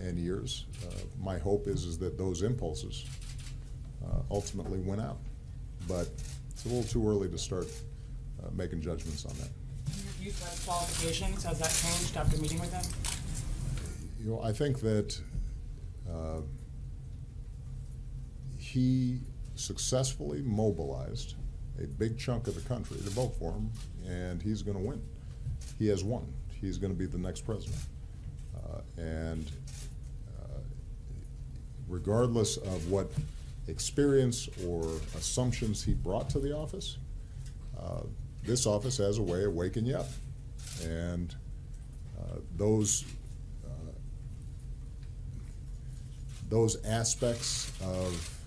and years, my hope is that those impulses ultimately win out. But it's a little too early to start making judgments on that. Your views about qualifications, has that changed after meeting with them? You know, I think that he successfully mobilized a big chunk of the country to vote for him, and he's going to win. He has won. He's going to be the next president. And regardless of what experience or assumptions he brought to the office, this office has a way of waking you up. And those aspects of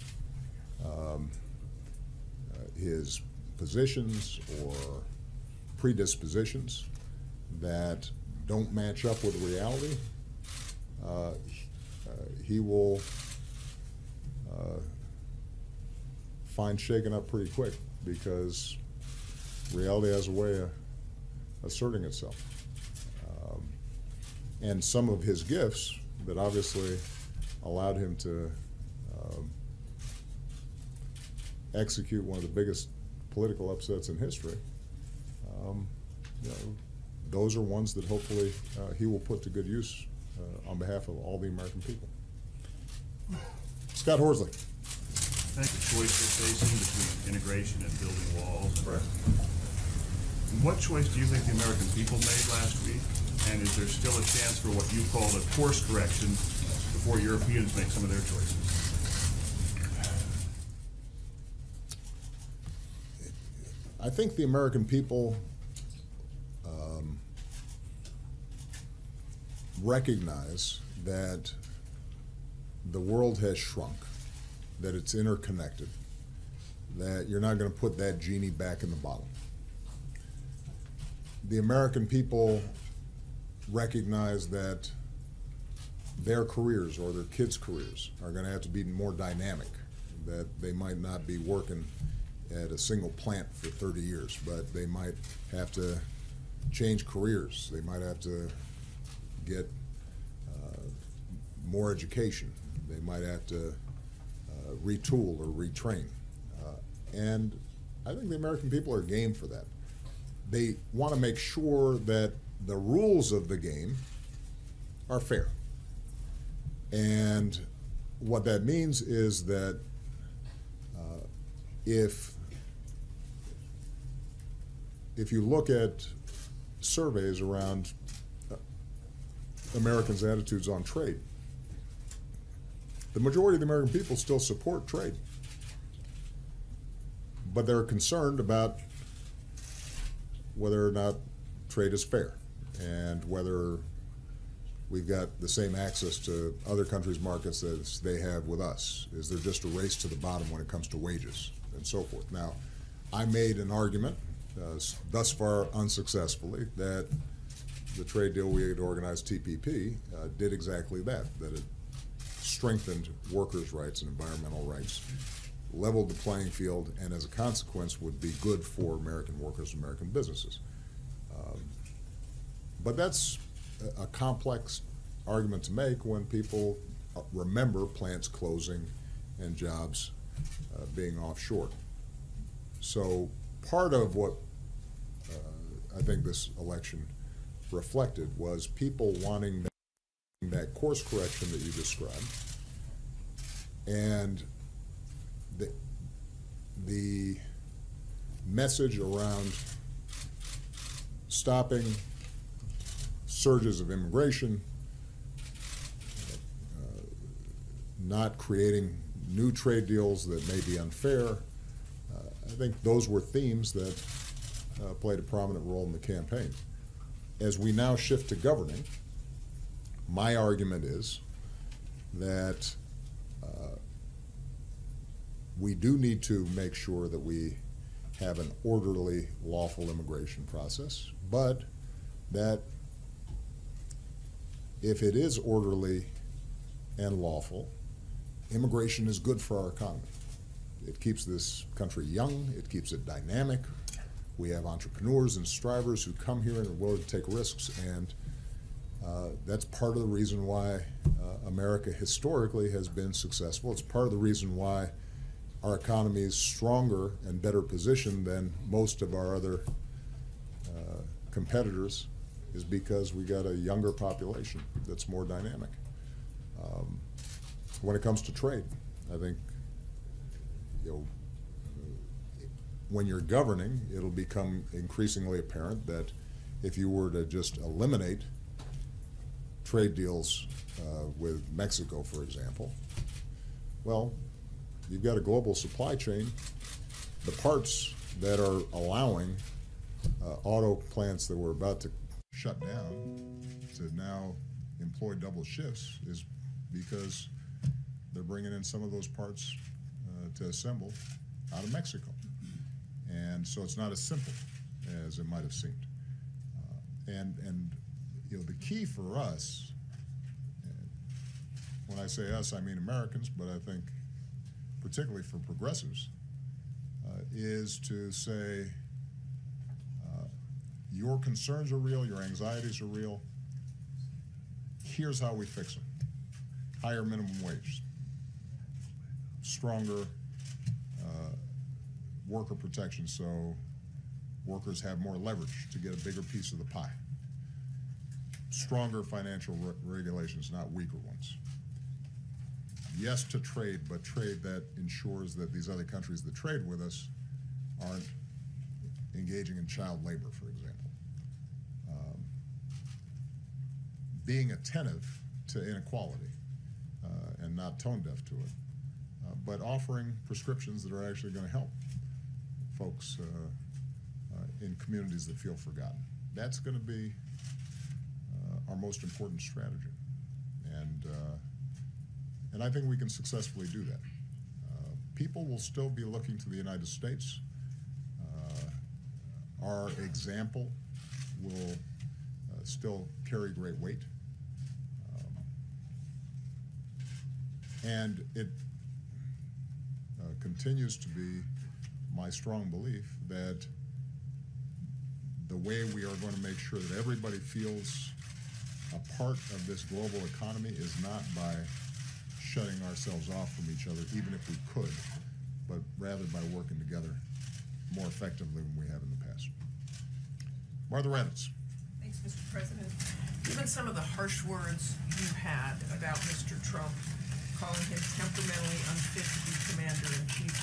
his positions or predispositions that don't match up with reality, he will find shaken up pretty quick, because reality has a way of asserting itself. And some of his gifts that obviously allowed him to execute one of the biggest political upsets in history, you know, those are ones that hopefully he will put to good use on behalf of all the American people. Scott Horsley. I think the choice we're facing between integration and building walls. Right. What choice do you think the American people made last week? And is there still a chance for what you call a course correction before Europeans make some of their choices? I think the American people recognize that the world has shrunk, that it's interconnected, that you're not going to put that genie back in the bottle. The American people recognize that their careers or their kids' careers are going to have to be more dynamic, that they might not be working at a single plant for 30 years, but they might have to change careers. They might have to get more education. They might have to retool or retrain. And I think the American people are game for that. They want to make sure that the rules of the game are fair. And what that means is that if you look at surveys around Americans' attitudes on trade, the majority of the American people still support trade. But they're concerned about whether or not trade is fair and whether we've got the same access to other countries' markets as they have with us. Is there just a race to the bottom when it comes to wages and so forth? Now, I made an argument, thus far unsuccessfully, that the trade deal we had organized, TPP, did exactly that it strengthened workers' rights and environmental rights, leveled the playing field, and as a consequence would be good for American workers and American businesses. But that's a complex argument to make when people remember plants closing and jobs being offshore. So part of what I think this election reflected was people wanting that course correction that you described, and the message around stopping surges of immigration, not creating new trade deals that may be unfair. I think those were themes that played a prominent role in the campaign. As we now shift to governing, my argument is that we do need to make sure that we have an orderly, lawful immigration process, but that if it is orderly and lawful, immigration is good for our economy. It keeps this country young, it keeps it dynamic. We have entrepreneurs and strivers who come here and are willing to take risks, and That's part of the reason why America historically has been successful. It's part of the reason why our economy is stronger and better positioned than most of our other competitors, is because we got a younger population that's more dynamic. When it comes to trade, I think, when you're governing, it'll become increasingly apparent that if you were to just eliminate trade deals with Mexico, for example, well, you've got a global supply chain. The parts that are allowing auto plants that were about to shut down to now employ double shifts is because they're bringing in some of those parts to assemble out of Mexico. And so it's not as simple as it might have seemed. And the key for us, when I say us, I mean Americans, but I think particularly for progressives, is to say your concerns are real, your anxieties are real. Here's how we fix them. Higher minimum wage, stronger worker protection so workers have more leverage to get a bigger piece of the pie. Stronger financial regulations, not weaker ones. Yes to trade, but trade that ensures that these other countries that trade with us aren't engaging in child labor, for example. Being attentive to inequality and not tone deaf to it, but offering prescriptions that are actually going to help folks in communities that feel forgotten. That's going to be our most important strategy. And I think we can successfully do that. People will still be looking to the United States. Our example will still carry great weight. And it continues to be my strong belief that the way we are going to make sure that everybody feels a part of this global economy is not by shutting ourselves off from each other, even if we could, but rather by working together more effectively than we have in the past. Martha Raddatz. Thanks, Mr. President. Given some of the harsh words you had about Mr. Trump, calling him temperamentally unfit to be commander-in-chief,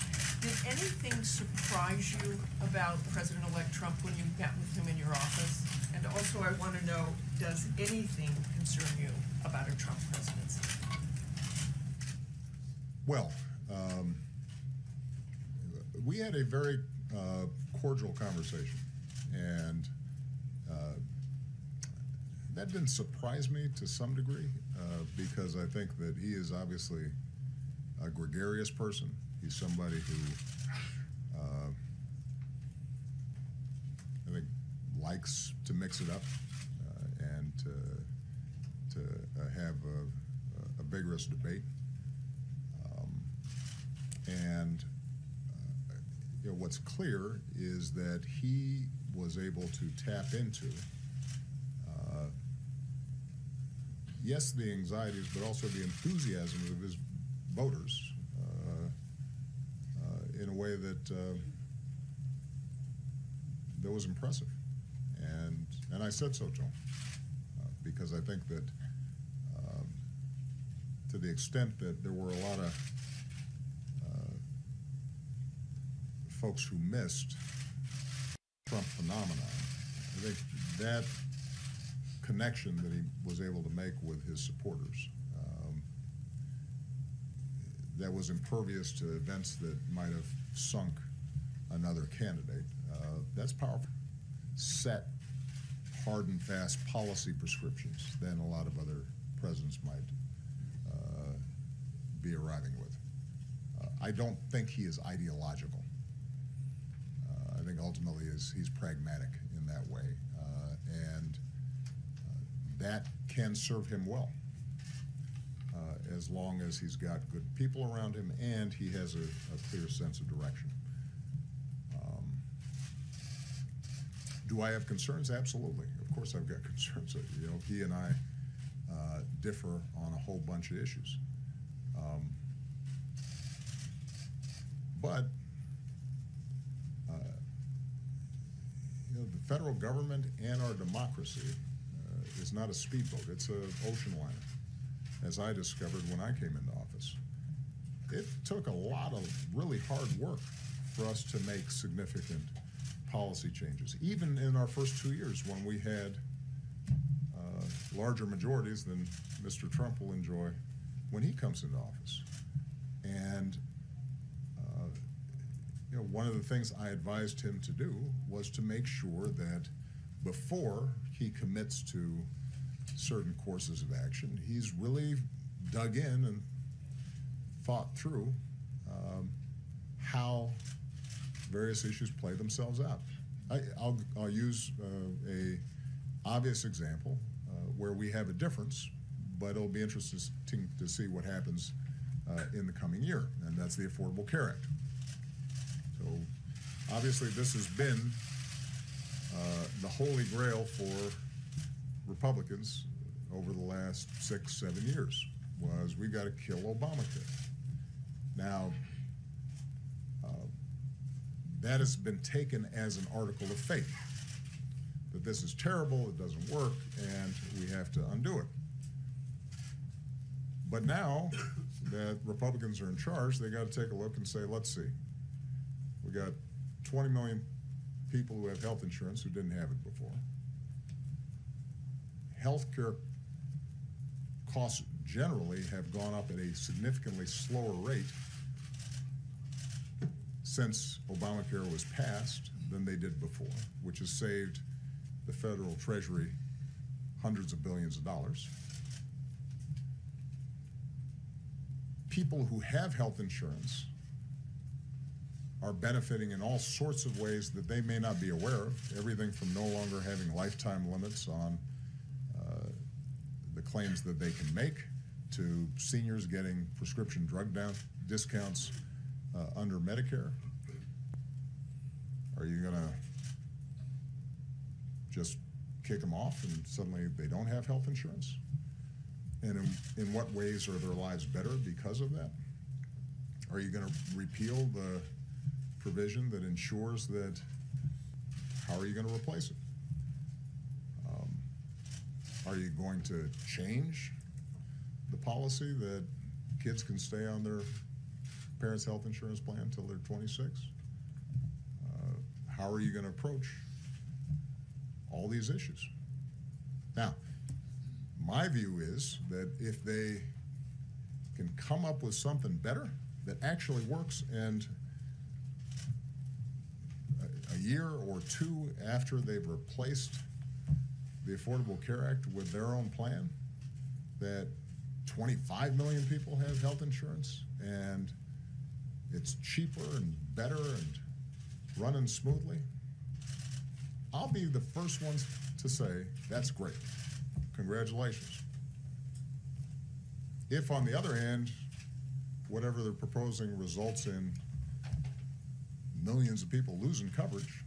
did anything surprise you about President-elect Trump when you met with him in your office? And also, I want to know, does anything concern you about a Trump presidency? Well, we had a very cordial conversation, and that didn't surprise me to some degree, because I think that he is obviously a gregarious person. He's somebody who I think likes to mix it up and to have a vigorous debate. And what's clear is that he was able to tap into yes, the anxieties, but also the enthusiasm of his voters in a way that that was impressive. And I said so to him because I think that to the extent that there were a lot of folks who missed Trump phenomenon, I think that connection that he was able to make with his supporters that was impervious to events that might have sunk another candidate, that's powerful. Set hard and fast policy prescriptions than a lot of other presidents might be arriving with. I don't think he is ideological. I think ultimately he's pragmatic in that way, and that can serve him well as long as he's got good people around him and he has a clear sense of direction. Do I have concerns? Absolutely. Of course I've got concerns. He and I differ on a whole bunch of issues. But the federal government and our democracy is not a speedboat. It's an ocean liner, as I discovered when I came into office. It took a lot of really hard work for us to make significant policy changes, even in our first 2 years when we had larger majorities than Mr. Trump will enjoy when he comes into office. And one of the things I advised him to do was to make sure that before he commits to certain courses of action, he's really dug in and thought through how various issues play themselves out. I'll use a obvious example where we have a difference, but it'll be interesting to see what happens in the coming year, and that's the Affordable Care Act. So obviously this has been the holy grail for Republicans over the last 6-7 years, was we got to kill Obamacare. Now, that has been taken as an article of faith, that this is terrible, it doesn't work, and we have to undo it. But now that Republicans are in charge, they got to take a look and say, let's see, we got 20 million people who have health insurance who didn't have it before. Healthcare costs generally have gone up at a significantly slower rate since Obamacare was passed than they did before, which has saved the federal treasury hundreds of billions of dollars. People who have health insurance are benefiting in all sorts of ways that they may not be aware of, everything from no longer having lifetime limits on the claims that they can make, to seniors getting prescription drug discounts under Medicare. Are you going to just kick them off and suddenly they don't have health insurance? And in what ways are their lives better because of that? Are you going to repeal the provision that ensures that? How are you going to replace it? Are you going to change the policy that kids can stay on their parents' health insurance plan until they're 26? How are you going to approach all these issues? Now, my view is that if they can come up with something better that actually works, and a year or two after they've replaced the Affordable Care Act with their own plan, that 25 million people have health insurance and it's cheaper and better and running smoothly, I'll be the first ones to say, that's great. Congratulations. If, on the other hand, whatever they're proposing results in millions of people losing coverage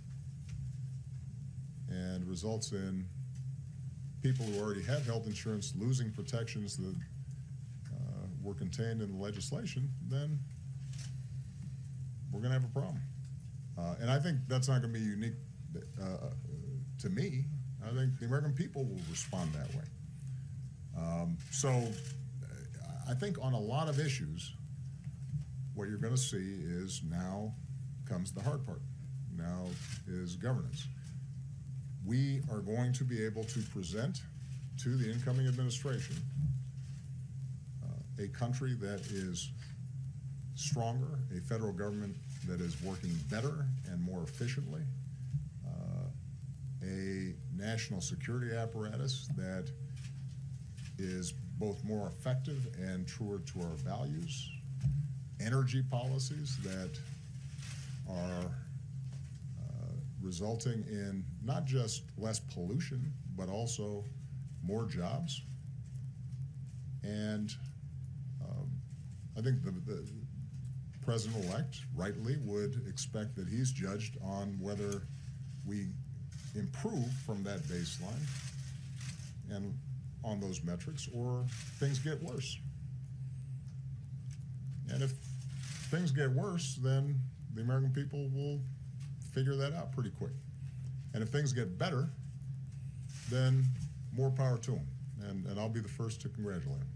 and results in people who already have health insurance losing protections that were contained in the legislation, then we're going to have a problem. And I think that's not going to be unique to me. I think the American people will respond that way. So I think on a lot of issues, what you're going to see is now comes the hard part. Now is governance. We are going to be able to present to the incoming administration a country that is stronger, a federal government that is working better and more efficiently, a national security apparatus that is both more effective and truer to our values, energy policies that are resulting in not just less pollution, but also more jobs. And I think the president-elect rightly would expect that he's judged on whether we improve from that baseline. And on those metrics or things get worse. And if things get worse, then the American people will figure that out pretty quick. And if things get better, then more power to them. And I'll be the first to congratulate him.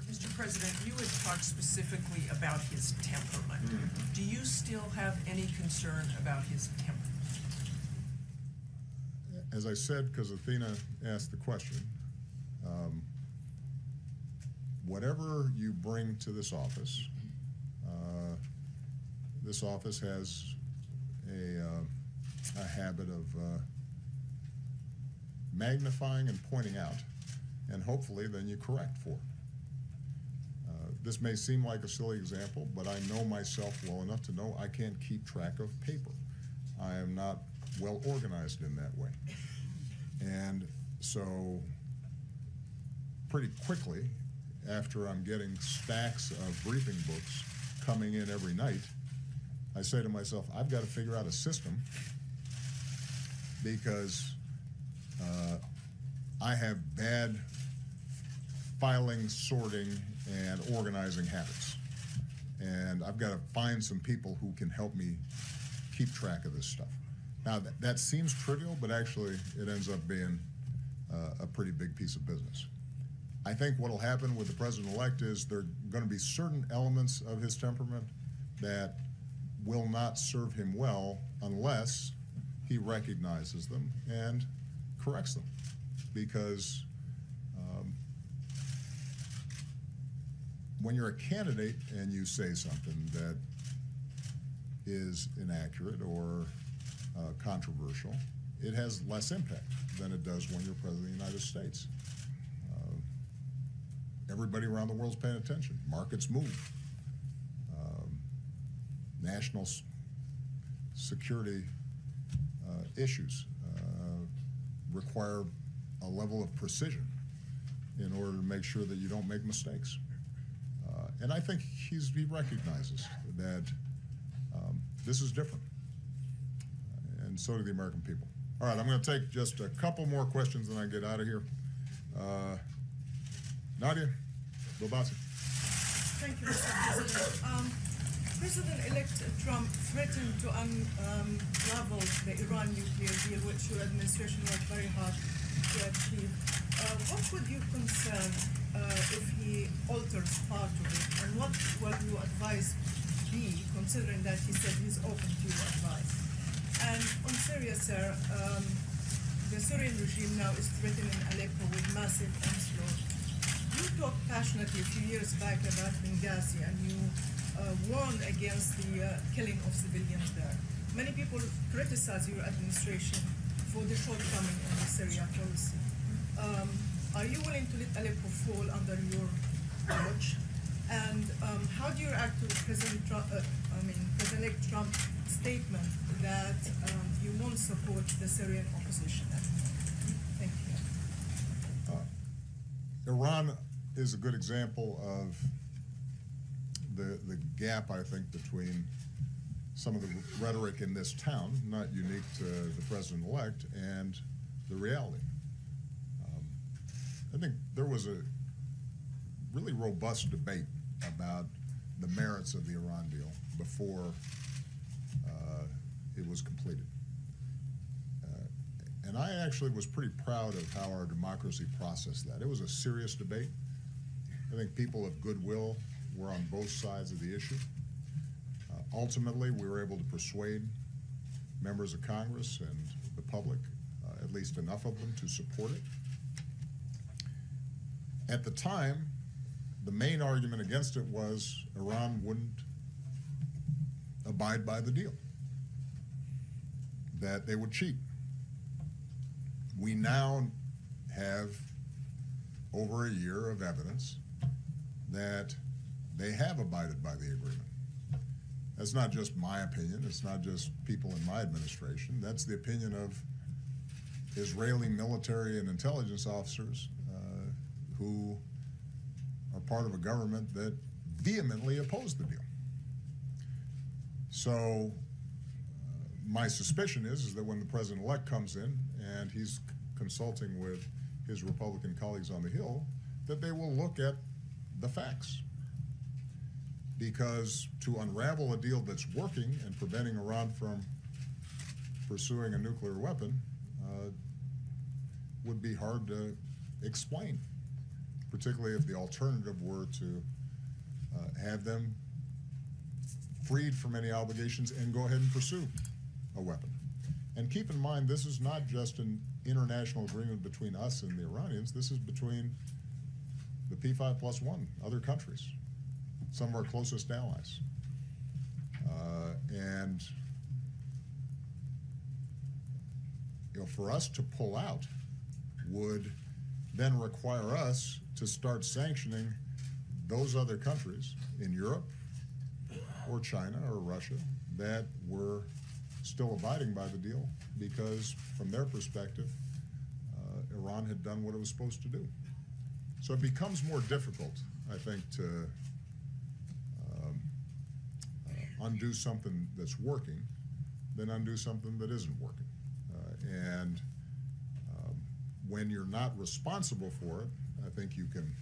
Mr. President, you had talked specifically about his temperament. Do you still have any concern about his temperament? As I said, because Athena asked the question, whatever you bring to this office has a habit of magnifying and pointing out, and hopefully then you correct for it. This may seem like a silly example, but I know myself well enough to know I can't keep track of paper. I am not well organized in that way. And so pretty quickly, after I'm getting stacks of briefing books coming in every night, I say to myself, I've got to figure out a system because I have bad filing, sorting, and organizing habits. And I've got to find some people who can help me keep track of this stuff. Now, that seems trivial, but actually it ends up being a pretty big piece of business. I think what will happen with the president-elect is there are going to be certain elements of his temperament that will not serve him well unless he recognizes them and corrects them. Because when you're a candidate and you say something that is inaccurate or controversial, it has less impact than it does when you're president of the United States. Everybody around the world's paying attention. Markets move. National security issues require a level of precision in order to make sure that you don't make mistakes. And I think he recognizes that this is different. And so do the American people. All right, I'm going to take just a couple more questions and I get out of here. Nadia Bobasi. Thank you, Mr. President. President-elect Trump threatened to unravel the Iran nuclear deal, which your administration worked very hard to achieve. What would your concern if he alters part of it, and what will your advice be, considering that he said he's open to your advice? And on Syria, sir, the Syrian regime now is threatening Aleppo with massive onslaught. You talked passionately a few years back about Benghazi, and you warned against the killing of civilians there. Many people criticize your administration for the shortcoming in the Syria policy. Are you willing to let Aleppo fall under your watch? And how do you react to President-elect Trump's statement that you won't support the Syrian opposition? Thank you. Iran is a good example of the gap, I think, between some of the rhetoric in this town, not unique to the president-elect, and the reality. I think there was a really robust debate about the merits of the Iran deal before it was completed. And I actually was pretty proud of how our democracy processed that. It was a serious debate. I think people of goodwill were on both sides of the issue. Ultimately, we were able to persuade members of Congress and the public, at least enough of them, to support it. At the time, the main argument against it was Iran wouldn't abide by the deal, that they would cheat. We now have over a year of evidence that they have abided by the agreement. That's not just my opinion. It's not just people in my administration. That's the opinion of Israeli military and intelligence officers who are part of a government that vehemently opposed the deal. So my suspicion is that when the president-elect comes in and he's consulting with his Republican colleagues on the Hill that they will look at the facts. Because to unravel a deal that's working and preventing Iran from pursuing a nuclear weapon would be hard to explain, particularly if the alternative were to have them freed from any obligations and go ahead and pursue a weapon. And keep in mind, this is not just an international agreement between us and the Iranians. This is between the P5+1, other countries, some of our closest allies. And for us to pull out would then require us to start sanctioning those other countries in Europe or China or Russia that were still abiding by the deal, because from their perspective, Iran had done what it was supposed to do. So it becomes more difficult, I think, to undo something that's working than undo something that isn't working. And when you're not responsible for it, I think you can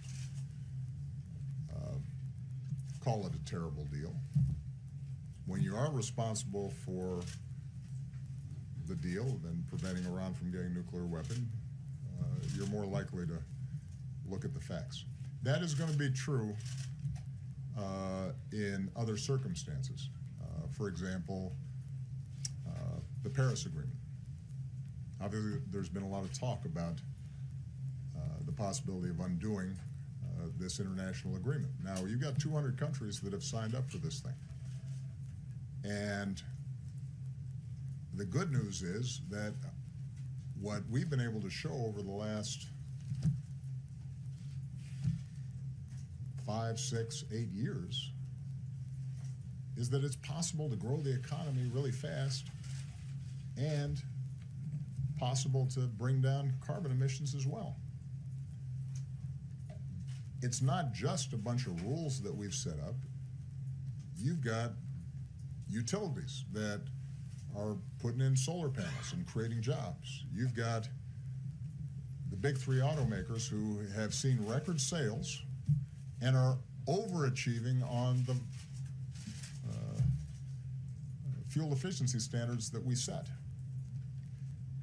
call it a terrible deal. When you are responsible for the deal and preventing Iran from getting a nuclear weapon, you're more likely to look at the facts. That is going to be true in other circumstances. For example, the Paris Agreement. Obviously, there's been a lot of talk about the possibility of undoing this international agreement. Now, you've got 200 countries that have signed up for this thing. And the good news is that what we've been able to show over the last 5, 6, 8 years is that it's possible to grow the economy really fast and possible to bring down carbon emissions as well. It's not just a bunch of rules that we've set up. You've got utilities that are putting in solar panels and creating jobs. You've got the big three automakers who have seen record sales and are overachieving on the fuel efficiency standards that we set.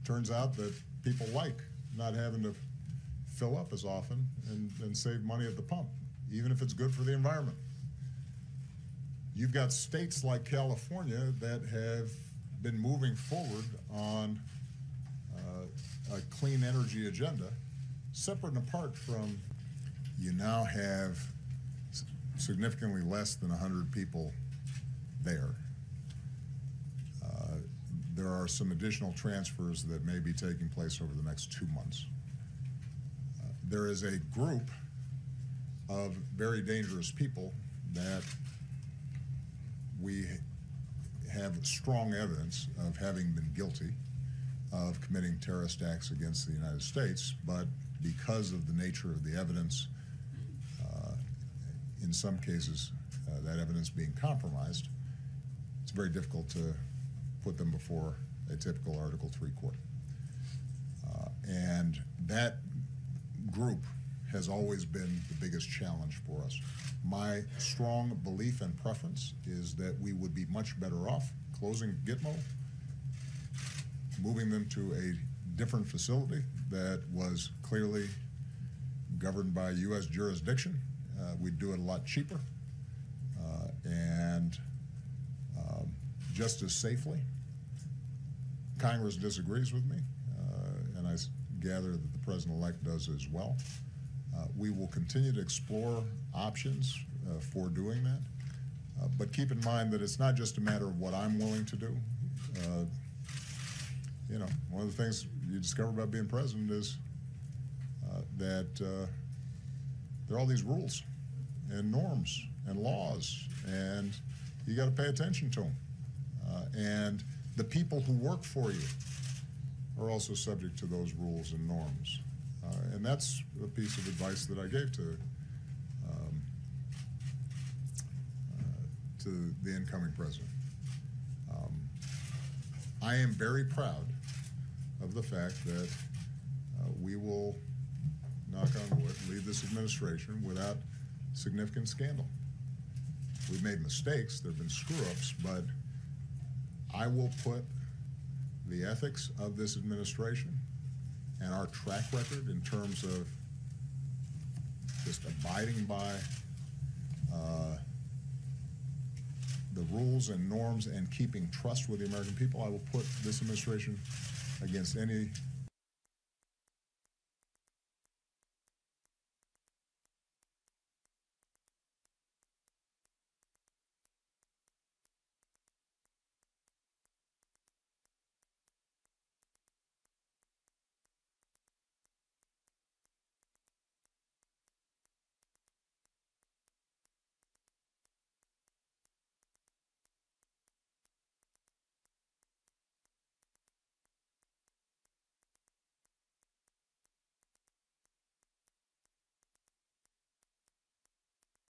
Turns out that people like not having to fill up as often and save money at the pump, even if it's good for the environment. You've got states like California that have been moving forward on a clean energy agenda, separate and apart from, you now have significantly less than 100 people there. There are some additional transfers that may be taking place over the next 2 months. There is a group of very dangerous people that we have strong evidence of having been guilty of committing terrorist acts against the United States, but because of the nature of the evidence, in some cases, that evidence being compromised, it's very difficult to put them before a typical Article III court. And that group has always been the biggest challenge for us. My strong belief and preference is that we would be much better off closing Gitmo, moving them to a different facility that was clearly governed by U.S. jurisdiction. We'd do it a lot cheaper and just as safely. Congress disagrees with me, and I gather that the President-elect does as well. We will continue to explore options for doing that, but keep in mind that it's not just a matter of what I'm willing to do. You know, one of the things you discover about being president is that there are all these rules and norms and laws, and you got to pay attention to them. And the people who work for you are also subject to those rules and norms. And that's a piece of advice that I gave to the incoming president. I am very proud of the fact that we will knock on wood, lead this administration without significant scandal. We've made mistakes, there have been screw-ups, but I will put the ethics of this administration and our track record in terms of just abiding by the rules and norms and keeping trust with the American people, I will put this administration against any